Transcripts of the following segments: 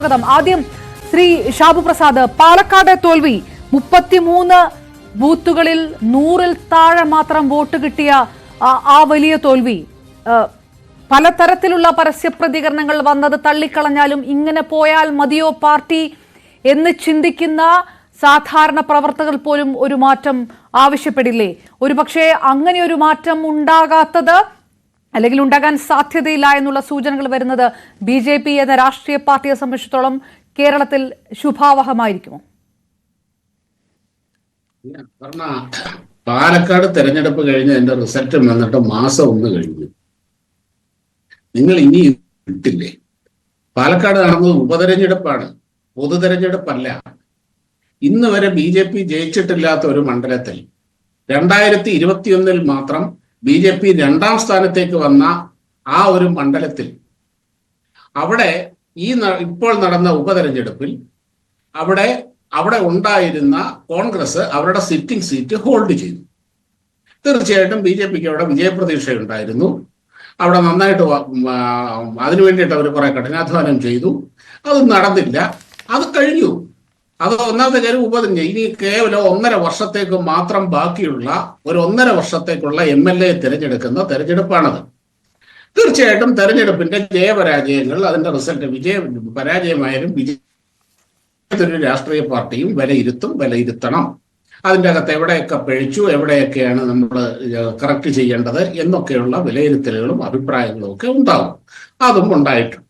ആദ്യം ശ്രീ ഷാബു പ്രസാദ്, പാലക്കാട് തോൽവി 33 ബൂത്തുകളിൽ 100-ൽ താഴെ മാത്രം വോട്ട് കിട്ടിയ ആ വലിയ തോൽവി, പലതരത്തിലുള്ള പരസ്യ പ്രതികരണങ്ങൾ വന്നത് തള്ളിക്കളഞ്ഞാലും ഇങ്ങനെ പോയാൽ മതിയോ പാർട്ടി എന്ന് ചിന്തിക്കുന്ന സാധാരണ പ്രവർത്തകർ പോലും ഒരു മാറ്റം ആവശ്യപ്പെടില്ലേ? ഒരുപക്ഷെ അങ്ങനെ ഒരു മാറ്റം ഉണ്ടാകാത്തത് അല്ലെങ്കിൽ ഉണ്ടാകാൻ സാധ്യതയില്ല എന്നുള്ള സൂചനകൾ വരുന്നത് ബി.ജെ.പി. എന്ന രാഷ്ട്രീയ പാർട്ടിയെ സംബന്ധിച്ചിടത്തോളം കേരളത്തിൽ ശുഭാവഹമായിരിക്കുമോ? പാലക്കാട് തെരഞ്ഞെടുപ്പ് കഴിഞ്ഞ് എന്റെ റിസൾട്ട് വന്നിട്ട് മാസം 1 കഴിഞ്ഞു. നിങ്ങൾ ഇനി കിട്ടില്ലേ? പാലക്കാട് നടന്നത് ഉപതെരഞ്ഞെടുപ്പാണ്, പൊതു തെരഞ്ഞെടുപ്പല്ല. ഇന്ന് വരെ ബി.ജെ.പി. ജയിച്ചിട്ടില്ലാത്ത ഒരു മണ്ഡലത്തിൽ 2021 മാത്രം ബി.ജെ.പി. 2ാം സ്ഥാനത്തേക്ക് വന്ന ആ ഒരു മണ്ഡലത്തിൽ അവിടെ ഇപ്പോൾ നടന്ന ഉപതെരഞ്ഞെടുപ്പിൽ അവിടെ ഉണ്ടായിരുന്ന കോൺഗ്രസ് അവരുടെ സിറ്റിംഗ് സീറ്റ് ഹോൾഡ് ചെയ്തു. തീർച്ചയായിട്ടും ബി.ജെ.പിക്ക് അവിടെ വിജയപ്രതീക്ഷയുണ്ടായിരുന്നു. അവിടെ നന്നായിട്ട് അതിനു വേണ്ടിയിട്ട് അവർ കുറെ കഠിനാധ്വാനം ചെയ്തു. അത് നടന്നില്ല, അത് കഴിഞ്ഞു. അത് ഒന്നാമത്തെ കാര്യം ഉപതെരഞ്ഞെടുപ്പ്. ഇനി കേവലം 1.5 വർഷത്തേക്ക് മാത്രം ബാക്കിയുള്ള ഒരു 1.5 വർഷത്തേക്കുള്ള MLA തിരഞ്ഞെടുക്കുന്ന തെരഞ്ഞെടുപ്പാണത്. തീർച്ചയായിട്ടും തെരഞ്ഞെടുപ്പിന്റെ ജയപരാജയങ്ങൾ, അതിന്റെ റിസൾട്ട് പരാജയമായാലും ഒരു രാഷ്ട്രീയ പാർട്ടിയും വിലയിരുത്തണം. അതിൻ്റെ അകത്ത് എവിടെയൊക്കെ പിഴച്ചു, എവിടെയൊക്കെയാണ് നമ്മൾ കറക്റ്റ് ചെയ്യേണ്ടത് എന്നൊക്കെയുള്ള വിലയിരുത്തലുകളും അഭിപ്രായങ്ങളും ഒക്കെ ഉണ്ടാകും. അതും ഉണ്ടായിട്ടുണ്ട്.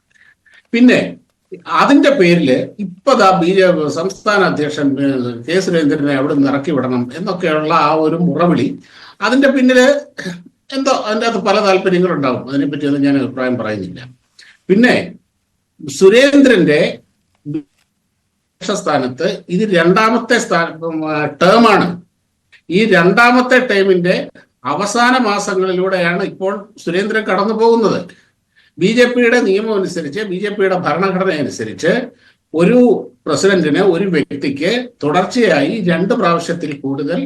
പിന്നെ അതിന്റെ പേരിൽ ഇപ്പതാ ബി.ജെ.പി. സംസ്ഥാന അധ്യക്ഷൻ കെ സുരേന്ദ്രനെ അവിടെ നിന്ന് ഇറക്കി വിടണം എന്നൊക്കെയുള്ള ആ ഒരു മുറവിളി, അതിന്റെ പിന്നില് എന്തോ അതിൻ്റെ അകത്ത് പല താല്പര്യങ്ങളുണ്ടാവും. അതിനെപ്പറ്റിയൊന്നും ഞാൻ അഭിപ്രായം പറയുന്നില്ല. പിന്നെ സുരേന്ദ്രന്റെ സ്ഥാനത്ത് ഇത് 2ാമത്തെ ടേമാണ്. ഈ 2ാമത്തെ ടേമിന്റെ അവസാന മാസങ്ങളിലൂടെയാണ് ഇപ്പോൾ സുരേന്ദ്രൻ കടന്നു പോകുന്നത്. ബി.ജെ.പിയുടെ നിയമം അനുസരിച്ച്, ബി.ജെ.പിയുടെ ഭരണഘടന അനുസരിച്ച് ഒരു പ്രസിഡന്റിന്, ഒരു വ്യക്തിക്ക് തുടർച്ചയായി 2 പ്രാവശ്യത്തിൽ കൂടുതൽ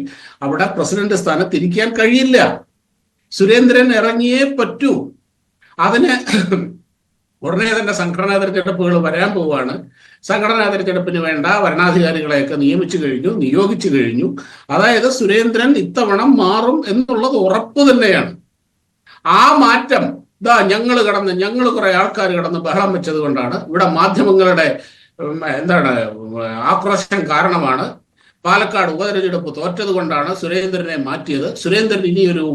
അവിടെ പ്രസിഡന്റ് സ്ഥാനത്ത് ഇരിക്കാൻ കഴിയില്ല. സുരേന്ദ്രൻ ഇറങ്ങിയേ പറ്റൂ. അതിന് ഉടനെ തന്നെ സംഘടനാ തെരഞ്ഞെടുപ്പുകൾ വരാൻ പോവുകയാണ്. സംഘടനാ തെരഞ്ഞെടുപ്പിന് വേണ്ട ഭരണാധികാരികളെയൊക്കെ നിയോഗിച്ചു കഴിഞ്ഞു. അതായത് സുരേന്ദ്രൻ ഇത്തവണ മാറും എന്നുള്ളത് ഉറപ്പ് തന്നെയാണ്. ആ മാറ്റം ഞങ്ങൾ കുറെ ആൾക്കാർ കിടന്ന് ബഹളം വെച്ചത് കൊണ്ടാണ്, ഇവിടെ മാധ്യമങ്ങളുടെ ആക്രോശം കാരണമാണ്, പാലക്കാട് ഉപതെരഞ്ഞെടുപ്പ് തോറ്റത് കൊണ്ടാണ് സുരേന്ദ്രനെ മാറ്റിയത്. സുരേന്ദ്രൻ ഇനിയൊരു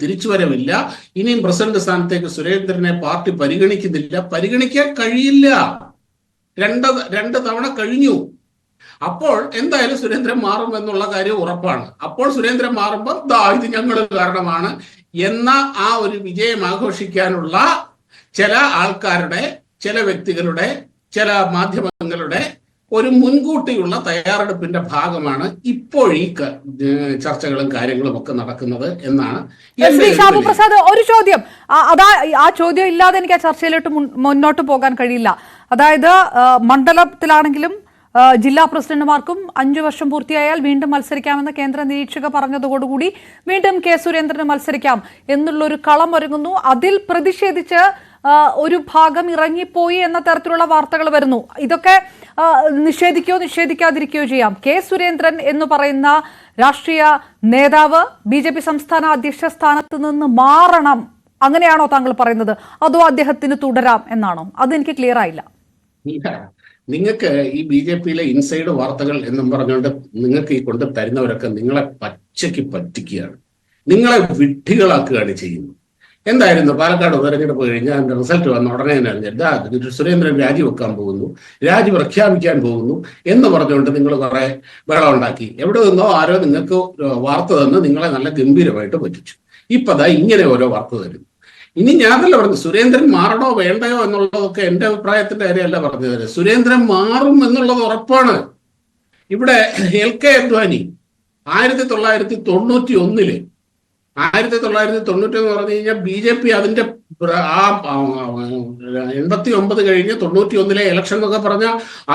തിരിച്ചുവരവില്ല. ഇനിയും പ്രസിഡന്റ് സ്ഥാനത്തേക്ക് സുരേന്ദ്രനെ പാർട്ടി പരിഗണിക്കുന്നില്ല, പരിഗണിക്കാൻ കഴിയില്ല. 2 തവണ കഴിഞ്ഞു. അപ്പോൾ എന്തായാലും സുരേന്ദ്രൻ മാറും എന്നുള്ള കാര്യം ഉറപ്പാണ്. അപ്പോൾ സുരേന്ദ്രൻ മാറുമ്പോൾ ഇത് ഞങ്ങൾ കാരണമാണ് എന്ന ആ ഒരു വിജയം ആഘോഷിക്കാനുള്ള ചില ആൾക്കാരുടെ, ചില വ്യക്തികളുടെ, ചില മാധ്യമങ്ങളുടെ ഒരു മുൻകൂട്ടിയുള്ള തയ്യാറെടുപ്പിന്റെ ഭാഗമാണ് ഇപ്പോൾ ഈ ചർച്ചകളും കാര്യങ്ങളും ഒക്കെ നടക്കുന്നത് എന്നാണ്. ഷാബു പ്രസാദ്, ഒരു ചോദ്യം, ആ ചോദ്യം ഇല്ലാതെ എനിക്ക് ആ ചർച്ചയിലോട്ട് മുന്നോട്ട് പോകാൻ കഴിയില്ല. അതായത് മണ്ഡലത്തിലാണെങ്കിലും ജില്ലാ പ്രസിഡന്റുമാർക്കും 5 വർഷം പൂർത്തിയായാൽ വീണ്ടും മത്സരിക്കാമെന്ന് കേന്ദ്ര നിരീക്ഷക പറഞ്ഞതോടുകൂടി വീണ്ടും കെ സുരേന്ദ്രന് മത്സരിക്കാം എന്നുള്ളൊരു കളം ഒരുങ്ങുന്നു. അതിൽ പ്രതിഷേധിച്ച് ഒരു ഭാഗം ഇറങ്ങിപ്പോയി എന്ന തരത്തിലുള്ള വാർത്തകൾ വരുന്നു. ഇതൊക്കെ നിഷേധിക്കാതിരിക്കുകയോ ചെയ്യാം. കെ സുരേന്ദ്രൻ എന്ന് പറയുന്ന രാഷ്ട്രീയ നേതാവ് ബി.ജെ.പി. സംസ്ഥാന അധ്യക്ഷ സ്ഥാനത്ത് നിന്ന് മാറണം, അങ്ങനെയാണോ താങ്കൾ പറയുന്നത്? അതോ അദ്ദേഹത്തിന് തുടരാം എന്നാണോ? അതെനിക്ക് ക്ലിയർ ആയില്ല. നിങ്ങൾക്ക് ഈ ബി.ജെ.പിയിലെ ഇൻസൈഡ് വാർത്തകൾ എന്നും പറഞ്ഞുകൊണ്ട് നിങ്ങൾക്ക് ഈ കൊണ്ട് തരുന്നവരൊക്കെ നിങ്ങളെ പച്ചയ്ക്ക് പറ്റിക്കുകയാണ്, നിങ്ങളെ വിഡ്ഢികളാക്കുകയാണ് ചെയ്യുന്നത്. എന്തായിരുന്നു പാലക്കാട് ഉപതെരഞ്ഞെടുപ്പ് കഴിഞ്ഞ് അതിന്റെ റിസൾട്ട് വന്ന ഉടനെ തന്നെ സുരേന്ദ്രൻ രാജിവെക്കാൻ പോകുന്നു, രാജി പ്രഖ്യാപിക്കാൻ പോകുന്നു എന്ന് പറഞ്ഞുകൊണ്ട് നിങ്ങൾ കുറെ ബഹളം ഉണ്ടാക്കി. എവിടെ നിന്നോ ആരോ നിങ്ങൾക്ക് വാർത്ത തന്ന് നിങ്ങളെ നല്ല ഗംഭീരമായിട്ട് പറ്റിച്ചു. ഇപ്പതാ ഇങ്ങനെ ഓരോ വാർത്ത തരുന്നു. ഇനി ഞാനല്ല പറഞ്ഞു സുരേന്ദ്രൻ മാറണോ വേണ്ടയോ എന്നുള്ളതൊക്കെ എന്റെ അഭിപ്രായത്തിന്റെ കാര്യമല്ല പറഞ്ഞത്. സുരേന്ദ്രൻ മാറും എന്നുള്ളത് ഉറപ്പാണ്. ഇവിടെ LK അദ്വാനി 1991 എന്ന് പറഞ്ഞു കഴിഞ്ഞാൽ ബി.ജെ.പി. അതിന്റെ 89 കഴിഞ്ഞ് 91 ഇലക്ഷൻ എന്നൊക്കെ പറഞ്ഞ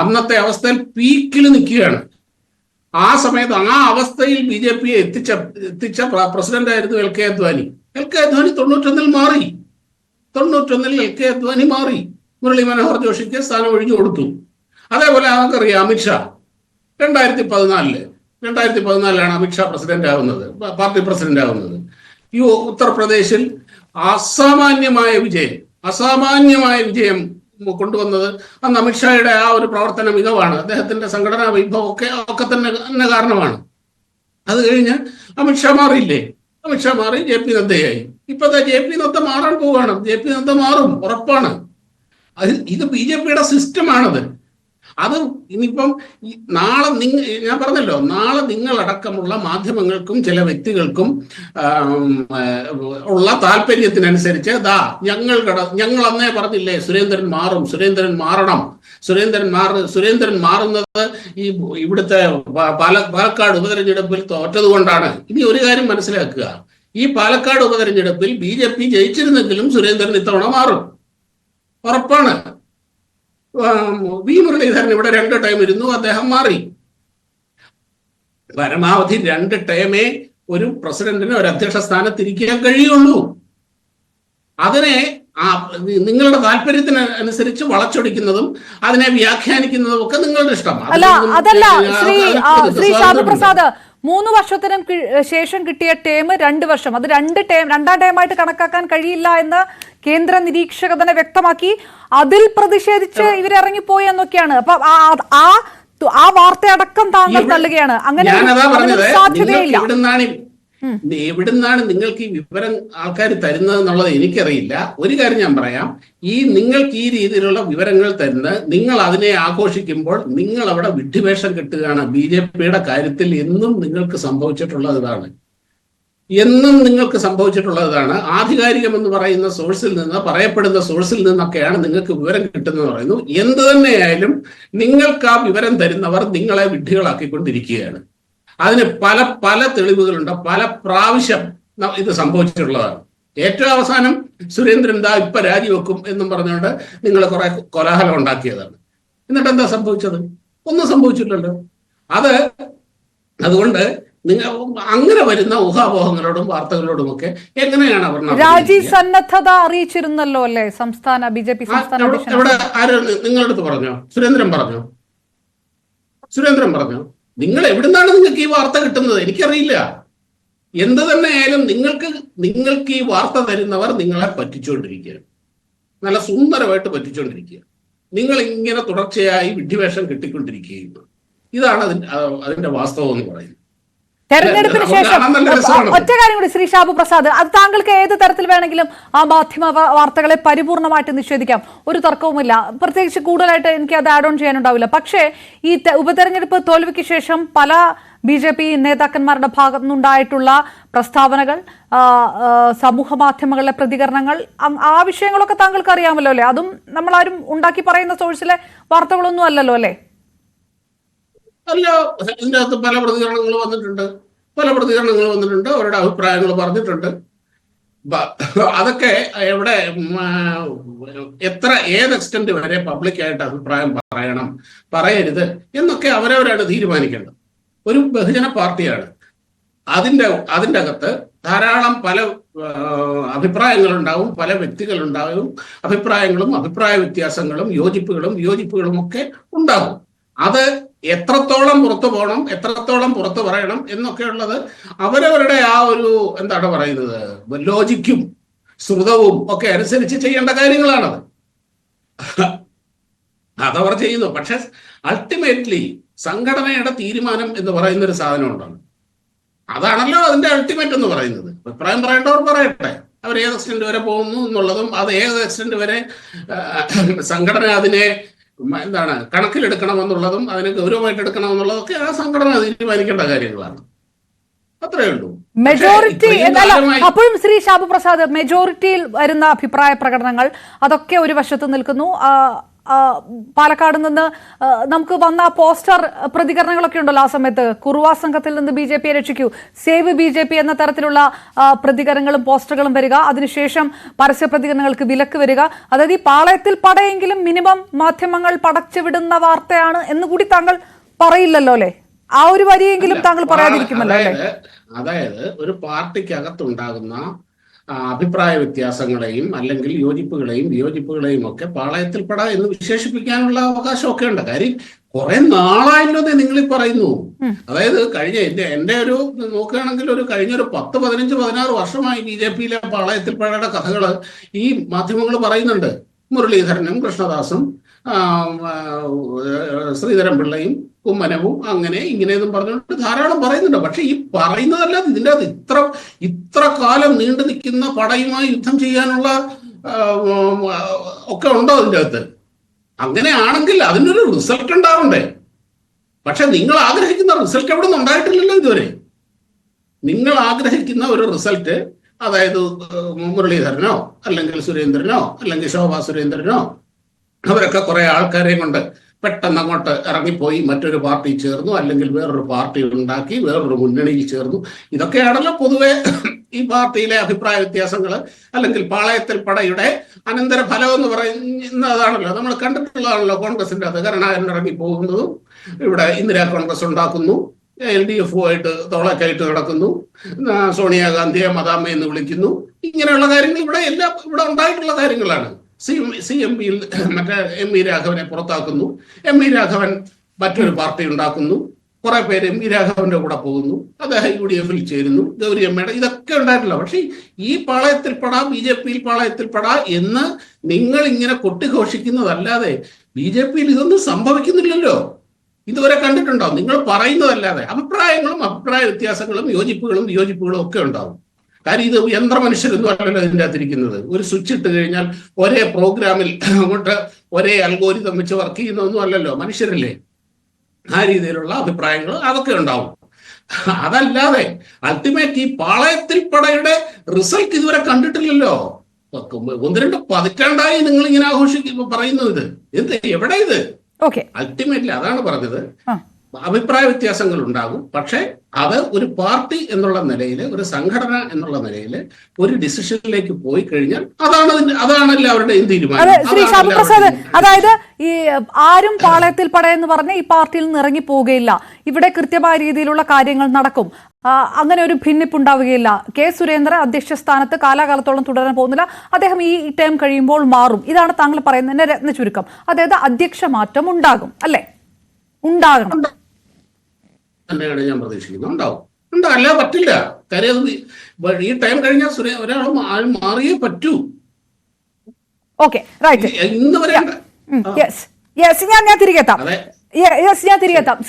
അന്നത്തെ അവസ്ഥയിൽ പീക്കിൽ നിൽക്കുകയാണ്. ആ സമയത്ത് ആ അവസ്ഥയിൽ ബി.ജെ.പിയെ എത്തിച്ച പ്രസിഡന്റ് ആയിരുന്നു LK അദ്വാനി. LK അദ്വാനി 91 മാറി. 91 LK അദ്വാനി മാറി. മുരളി മനോഹർ ജോഷിക്ക് സ്ഥാനം ഒഴിഞ്ഞു കൊടുത്തു. അതേപോലെ നമുക്കറിയാം അമിത്ഷാ 2014 അമിത്ഷാ പ്രസിഡന്റ് ആവുന്നത്, പാർട്ടി പ്രസിഡന്റ് ആവുന്നത്. ഈ ഉത്തർപ്രദേശിൽ അസാമാന്യമായ വിജയം കൊണ്ടുവന്നത് അന്ന് അമിത്ഷായുടെ ആ ഒരു പ്രവർത്തന മികവാണ്. അദ്ദേഹത്തിന്റെ സംഘടനാ വൈഭവം ഒക്കെ തന്നെ കാരണമാണ്. അത് കഴിഞ്ഞ് അമിത്ഷാ മാറിയില്ലേ? അമിത്ഷാ മാറി JP നദ്ദയായി. ഇപ്പത്തെ JP നദ്ദ മാറാൻ പോവുകയാണ്. JP നദ്ദ മാറും, ഉറപ്പാണ്. ഇത് BJPയുടെ സിസ്റ്റമാണത്. അത് ഇനിയിപ്പം നാളെ ഞാൻ പറഞ്ഞല്ലോ, നാളെ നിങ്ങളടക്കമുള്ള മാധ്യമങ്ങൾക്കും ചില വ്യക്തികൾക്കും ഉള്ള താല്പര്യത്തിനനുസരിച്ച് ഞങ്ങൾ അന്നേ പറഞ്ഞില്ലേ സുരേന്ദ്രൻ മാറും, സുരേന്ദ്രൻ മാറണം, സുരേന്ദ്രൻ മാറുന്നത് ഈ ഇവിടുത്തെ പാലക്കാട് ഉപതെരഞ്ഞെടുപ്പിൽ തോറ്റത് കൊണ്ടാണ്. ഇനി ഒരു കാര്യം മനസ്സിലാക്കുക, ഈ പാലക്കാട് ഉപതെരഞ്ഞെടുപ്പിൽ BJP ജയിച്ചിരുന്നെങ്കിലും സുരേന്ദ്രൻ ഇത്തവണ മാറും, ഉറപ്പാണ്. വി മുരളീധരൻ ഇവിടെ 2 ടൈം ഇരുന്നു, അദ്ദേഹം മാറി. പരമാവധി 2 ടൈമേ ഒരു പ്രസിഡന്റിന് ഒരു അധ്യക്ഷ സ്ഥാനത്തിരിക്കാൻ കഴിയുള്ളൂ. അതിനെ നിങ്ങളുടെ താല്പര്യത്തിന് അനുസരിച്ച് വളച്ചൊടിക്കുന്നതും അതിനെ വ്യാഖ്യാനിക്കുന്നതും ഒക്കെ നിങ്ങളുടെ ഇഷ്ടം. അതല്ല ശ്രീ ഷാബു പ്രസാദ്, 3 വർഷത്തിന് ശേഷം കിട്ടിയ ടേം 2 വർഷം, അത് രണ്ടാം ടൈമായിട്ട് കണക്കാക്കാൻ കഴിയില്ല എന്ന് കേന്ദ്ര നിരീക്ഷകർ തന്നെ വ്യക്തമാക്കി. അതിൽ പ്രതിഷേധിച്ച് ഇവരിറങ്ങിപ്പോയി എന്നൊക്കെയാണ്. അപ്പൊ ആ വാർത്തയടക്കം താങ്കൾ തള്ളുകയാണ്. അങ്ങനെ സാധ്യതയില്ല. എവിടുന്നാണ് നിങ്ങൾക്ക് ഈ വിവരം ആൾക്കാർ തരുന്നത് എന്നുള്ളത് എനിക്കറിയില്ല. ഒരു കാര്യം ഞാൻ പറയാം, നിങ്ങൾക്ക് ഈ രീതിയിലുള്ള വിവരങ്ങൾ തരുന്നത്, നിങ്ങൾ അതിനെ ആഘോഷിക്കുമ്പോൾ നിങ്ങൾ അവിടെ വിഡ്ഢിവേഷം കെട്ടുകയാണ്. BJPയുടെ കാര്യത്തിൽ എന്നും നിങ്ങൾക്ക് സംഭവിച്ചിട്ടുള്ളത് ഇതാണ്. ആധികാരികമെന്ന് പറയുന്ന സോഴ്സിൽ നിന്ന്, പറയപ്പെടുന്ന സോഴ്സിൽ നിന്നൊക്കെയാണ് നിങ്ങൾക്ക് വിവരം കിട്ടുന്നത് പറയുന്നു. എന്ത് തന്നെയായാലും നിങ്ങൾക്ക് ആ വിവരം തരുന്നവർ നിങ്ങളെ വിഡ്ഢികളാക്കിക്കൊണ്ടിരിക്കുകയാണ്. അതിന് പല തെളിവുകളുണ്ട്, പല പ്രാവശ്യം ഇത് സംഭവിച്ചിട്ടുള്ളതാണ്. ഏറ്റവും അവസാനം സുരേന്ദ്രൻ ഇപ്പൊ രാജിവെക്കും എന്നും പറഞ്ഞുകൊണ്ട് നിങ്ങൾ കുറെ കോലാഹലം ഉണ്ടാക്കിയതാണ്. എന്നിട്ട് എന്താ സംഭവിച്ചത്? ഒന്നും സംഭവിച്ചില്ലല്ലോ. അതുകൊണ്ട് നിങ്ങൾ അങ്ങനെ വരുന്ന ഊഹാപോഹങ്ങളോടും വാർത്തകളോടും ഒക്കെ എങ്ങനെയാണ് അവർ രാജി സന്നദ്ധത അറിയിച്ചിരുന്നല്ലോ അല്ലേ സംസ്ഥാന BJP സംസ്ഥാന എവിടെ? ആര് നിങ്ങളുടെ അടുത്ത് പറഞ്ഞോ? സുരേന്ദ്രൻ പറഞ്ഞോ? നിങ്ങൾ എവിടുന്നാണ് നിങ്ങൾക്ക് ഈ വാർത്ത കിട്ടുന്നത്? എനിക്കറിയില്ല. എന്ത് തന്നെയായാലും നിങ്ങൾക്ക് ഈ വാർത്ത തരുന്നവർ നിങ്ങളെ പറ്റിച്ചുകൊണ്ടിരിക്കുക, നല്ല സുന്ദരമായിട്ട് പറ്റിച്ചുകൊണ്ടിരിക്കുക. നിങ്ങൾ ഇങ്ങനെ തുടർച്ചയായി വിഡ്ഢിവേഷം കെട്ടിക്കൊണ്ടിരിക്കുകയും ഇതാണ് അതിന്റെ വാസ്തവം എന്ന് പറയുന്നത്. തെരഞ്ഞെടുപ്പിന് ശേഷം ഒറ്റ കാര്യം കൂടി ശ്രീ ഷാബു പ്രസാദ്, അത് താങ്കൾക്ക് ഏത് തരത്തിൽ വേണമെങ്കിലും ആ മാധ്യമ വാർത്തകളെ പരിപൂർണമായിട്ട് നിഷേധിക്കാം, ഒരു തർക്കവുമില്ല. പ്രത്യേകിച്ച് കൂടുതലായിട്ട് എനിക്ക് അത് ആഡ് ഓൺ ചെയ്യാനുണ്ടാവില്ല. പക്ഷേ ഈ ഉപതെരഞ്ഞെടുപ്പ് തോൽവിക്ക് ശേഷം പല BJP നേതാക്കന്മാരുടെ ഭാഗത്തുനിന്നുണ്ടായിട്ടുള്ള പ്രസ്താവനകൾ, സമൂഹ മാധ്യമങ്ങളിലെ പ്രതികരണങ്ങൾ, ആ വിഷയങ്ങളൊക്കെ താങ്കൾക്ക് അറിയാമല്ലോ അല്ലേ? അതും നമ്മളാരും ഉണ്ടാക്കി പറയുന്ന സോഴ്സിലെ വാർത്തകളൊന്നും അല്ലല്ലോ അല്ലേ? അല്ല, ഇതിൻ്റെ അകത്ത് പല പ്രതികരണങ്ങൾ വന്നിട്ടുണ്ട്, അവരുടെ അഭിപ്രായങ്ങൾ പറഞ്ഞിട്ടുണ്ട്. അതൊക്കെ എവിടെ, ഏത് എക്സ്റ്റന്റ് വരെ പബ്ലിക്കായിട്ട് അഭിപ്രായം പറയരുത് എന്നൊക്കെ അവരവരാണ് തീരുമാനിക്കേണ്ടത്. ഒരു ബഹുജന പാർട്ടിയാണ്. അതിൻ്റെ അകത്ത് ധാരാളം പല അഭിപ്രായങ്ങളുണ്ടാവും, പല വ്യക്തികളുണ്ടാവും. അഭിപ്രായങ്ങളും അഭിപ്രായ വ്യത്യാസങ്ങളും യോജിപ്പുകളും ഒക്കെ ഉണ്ടാകും. അത് എത്രത്തോളം പുറത്തു പോകണം, എത്രത്തോളം പുറത്തു പറയണം എന്നൊക്കെയുള്ളത് അവരവരുടെ ആ ഒരു എന്താണ് പറയുന്നത്, ലോജിക്കും ശ്രുതവും ഒക്കെ അനുസരിച്ച് ചെയ്യേണ്ട കാര്യങ്ങളാണത്. അതവർ ചെയ്യുന്നു. പക്ഷെ അൾട്ടിമേറ്റ്ലി സംഘടനയുടെ തീരുമാനം എന്ന് പറയുന്ന ഒരു സാധനം ഉണ്ടല്ലോ, അതാണല്ലോ അതിന്റെ അൾട്ടിമേറ്റ് എന്ന് പറയുന്നത്. അഭിപ്രായം പറയേണ്ടവർ പറയട്ടെ, അവർ ഏത് എക്സ്റ്റന്റ് വരെ പോകുന്നു എന്നുള്ളതും അത് ഏത് എക്സ്റ്റന്റ് വരെ സംഘടന അതിനെ കണക്കിലെടുക്കണമെന്നുള്ളതും അതിനെ ഗൗരവമായിട്ട് എടുക്കണമെന്നുള്ളതൊക്കെ ആ സംഘടന തീരുമാനിക്കേണ്ട കാര്യങ്ങളാണ്. അത്രയേ ഉള്ളൂ. മെജോറിറ്റി അപ്പോഴും ശ്രീ ഷാബു പ്രസാദ്, മെജോറിറ്റിയിൽ വരുന്ന അഭിപ്രായ പ്രകടനങ്ങൾ അതൊക്കെ ഒരു വശത്ത് നിൽക്കുന്നു. പാലക്കാട് നിന്ന് നമുക്ക് വന്ന പോസ്റ്റർ പ്രതികരണങ്ങളൊക്കെ ഉണ്ടല്ലോ ആ സമയത്ത്, കുറുവ സംഘത്തിൽ നിന്ന് BJPയെ രക്ഷിക്കൂ, സേവ് BJP എന്ന തരത്തിലുള്ള പ്രതികരണങ്ങളും പോസ്റ്ററുകളും വരിക, അതിനുശേഷം പരസ്യ പ്രതികരണങ്ങൾക്ക് വിലക്ക് വരിക. അതായത് ഈ പാളയത്തിൽ പടയെങ്കിലും മിനിമം മാധ്യമങ്ങൾ പടച്ചുവിടുന്ന വാർത്തയാണ് എന്ന് കൂടി താങ്കൾ പറയില്ലല്ലോ അല്ലെ? ആ ഒരു വരിയെങ്കിലും താങ്കൾ പറയാതിരിക്കുമല്ലോ അല്ലെ? അതായത് ഒരു പാർട്ടിക്കകത്തുണ്ടാകുന്ന അഭിപ്രായ വ്യത്യാസങ്ങളെയും അല്ലെങ്കിൽ യോജിപ്പുകളെയും വിയോജിപ്പുകളെയും ഒക്കെ പാളയത്തിൽപ്പെട എന്ന് വിശേഷിപ്പിക്കാനുള്ള അവകാശമൊക്കെ ഉണ്ട്. കാര്യം കുറെ നാളായല്ലോ നിങ്ങൾ ഈ പറയുന്നു. അതായത് കഴിഞ്ഞ എന്റെ ഒരു നോക്കുകയാണെങ്കിൽ കഴിഞ്ഞൊരു 10, 15, 16 വർഷമായി BJP-യിലെ പാളയത്തിൽപ്പെടയുടെ കഥകൾ ഈ മാധ്യമങ്ങൾ പറയുന്നുണ്ട്. മുരളീധരനും കൃഷ്ണദാസും ശ്രീധരൻപിള്ളയും കുമ്മനവും അങ്ങനെ ഇങ്ങനെയെന്നും പറഞ്ഞുകൊണ്ട് ധാരാളം പറയുന്നുണ്ട്. പക്ഷെ ഈ പറയുന്നതല്ലാതെ ഇതിൻ്റെ അത് ഇത്ര കാലം നീണ്ടു നിൽക്കുന്ന പടയുമായി യുദ്ധം ചെയ്യാനുള്ള ഒക്കെ ഉണ്ടോ അതിൻ്റെ അകത്ത്? അങ്ങനെയാണെങ്കിൽ അതിനൊരു റിസൾട്ട് ഉണ്ടാവണ്ടേ? പക്ഷെ നിങ്ങൾ ആഗ്രഹിക്കുന്ന റിസൾട്ട് എവിടെ നിന്ന് ഉണ്ടായിട്ടില്ലല്ലോ ഇതുവരെ. നിങ്ങൾ ആഗ്രഹിക്കുന്ന ഒരു റിസൾട്ട്, അതായത് മുരളീധരനോ അല്ലെങ്കിൽ സുരേന്ദ്രനോ അല്ലെങ്കിൽ ശോഭാ സുരേന്ദ്രനോ അവരൊക്കെ കുറെ ആൾക്കാരെ കൊണ്ട് പെട്ടെന്ന് അങ്ങോട്ട് ഇറങ്ങിപ്പോയി മറ്റൊരു പാർട്ടി ചേർന്നു, അല്ലെങ്കിൽ വേറൊരു പാർട്ടി ഉണ്ടാക്കി വേറൊരു മുന്നണിയിൽ ചേർന്നു. ഇതൊക്കെയാണല്ലോ പൊതുവെ ഈ പാർട്ടിയിലെ അഭിപ്രായ വ്യത്യാസങ്ങൾ അല്ലെങ്കിൽ പാളയത്തിൽപ്പെടയുടെ അനന്തരഫലം എന്ന് പറയുന്നതാണല്ലോ നമ്മൾ കണ്ടിട്ടുള്ളതാണല്ലോ. കോൺഗ്രസിന്റെ അത് കരുണാകരൻ ഇറങ്ങി പോകുന്നതും ഇവിടെ ഇന്ദിരാ കോൺഗ്രസ് ഉണ്ടാക്കുന്നു, LDF-ആയിട്ട് തോളക്കായിട്ട് നടക്കുന്നു, സോണിയാഗാന്ധിയെ മദാമ്മ എന്ന് വിളിക്കുന്നു. ഇങ്ങനെയുള്ള കാര്യങ്ങൾ ഇവിടെ ഉണ്ടായിട്ടുള്ള കാര്യങ്ങളാണ്. CMP-യിൽ മറ്റേ MV രാഘവനെ പുറത്താക്കുന്നു, MV രാഘവൻ മറ്റൊരു പാർട്ടി ഉണ്ടാക്കുന്നു, കുറെ പേര് MV രാഘവന്റെ കൂടെ പോകുന്നു, അദ്ദേഹം UDF-ൽ ചേരുന്നു, ഗൗരി അമ്മയുടെ ഇതൊക്കെ ഉണ്ടായിട്ടില്ല. പക്ഷെ ഈ പാളയത്തിൽപ്പെടാ BJP-യിൽ പാളയത്തിൽപ്പെടാ എന്ന് നിങ്ങൾ ഇങ്ങനെ കൊട്ടിഘോഷിക്കുന്നതല്ലാതെ BJP-യിൽ ഇതൊന്നും സംഭവിക്കുന്നില്ലല്ലോ. ഇതുവരെ കണ്ടിട്ടുണ്ടോ? നിങ്ങൾ പറയുന്നതല്ലാതെ അഭിപ്രായങ്ങളും അഭിപ്രായ വ്യത്യാസങ്ങളും യോജിപ്പുകളും വിയോജിപ്പുകളും ഒക്കെ ഉണ്ടാവും. കാര്യം ഇത് യന്ത്രമനുഷ്യരൊന്നും അല്ലല്ലോ ഇതിൻ്റെ അകത്തിരിക്കുന്നത്. ഒരു സ്വിച്ച് ഇട്ട് കഴിഞ്ഞാൽ ഒരേ പ്രോഗ്രാമിൽ അങ്ങോട്ട് ഒരേ അൽഗോരിതം വെച്ച് വർക്ക് ചെയ്യുന്നതൊന്നും അല്ലല്ലോ, മനുഷ്യരല്ലേ. ആ രീതിയിലുള്ള അഭിപ്രായങ്ങൾ അതൊക്കെ ഉണ്ടാവും. അതല്ലാതെ അൾട്ടിമേറ്റ് ഈ പാളയത്തിൽപ്പെടയുടെ റിസൾട്ട് ഇതുവരെ കണ്ടിട്ടില്ലല്ലോ. 1-2 പതിറ്റാണ്ടായി നിങ്ങൾ ഇങ്ങനെ പറയുന്നത് ഇത് എവിടെ ഇത്? അൾട്ടിമേറ്റ്ലി അതാണ് പറഞ്ഞത്. അഭിപ്രായ വ്യത്യാസങ്ങൾ ഉണ്ടാകും. പക്ഷെ അത് ഒരു പാർട്ടി എന്നുള്ള നിലയിൽ, ഒരു സംഘടന എന്നുള്ള നിലയിൽ ഒരു ഡിസിഷനിലേക്ക് പോയി കഴിഞ്ഞാൽ അതാണല്ലോ അവരുടെ തീരുമാനം. ശ്രീ ശ്യാമപ്രസാദ്, അതായത് ഈ ആരും പാളയത്തിൽപ്പെട എന്ന് പറഞ്ഞ ഈ പാർട്ടിയിൽ നിന്ന് ഇറങ്ങി പോവുകയില്ല. ഇവിടെ കൃത്യമായ രീതിയിലുള്ള കാര്യങ്ങൾ നടക്കും. അങ്ങനെ ഒരു ഭിന്നിപ്പുണ്ടാവുകയില്ല. കെ സുരേന്ദ്രൻ അധ്യക്ഷ സ്ഥാനത്ത് കാലാകാലത്തോളം തുടരാൻ പോകുന്നില്ല. അദ്ദേഹം ഈ ടേം കഴിയുമ്പോൾ മാറും. ഇതാണ് താങ്കൾ പറയുന്നതിന്റെ രത്ന ചുരുക്കം. അതായത് അധ്യക്ഷ മാറ്റം ഉണ്ടാകും, അല്ലേ? ഉണ്ടാകണം തന്നെയാണ് ഞാൻ പ്രതീക്ഷിക്കുന്നത്. ഉണ്ടാവും, അല്ലാതെ പറ്റില്ല. കാര്യം ഈ ടൈം കഴിഞ്ഞാൽ ഒരാൾ മാറിയേ പറ്റൂ. ഇന്ന് വരെ ഞാൻ തിരികെത്താം.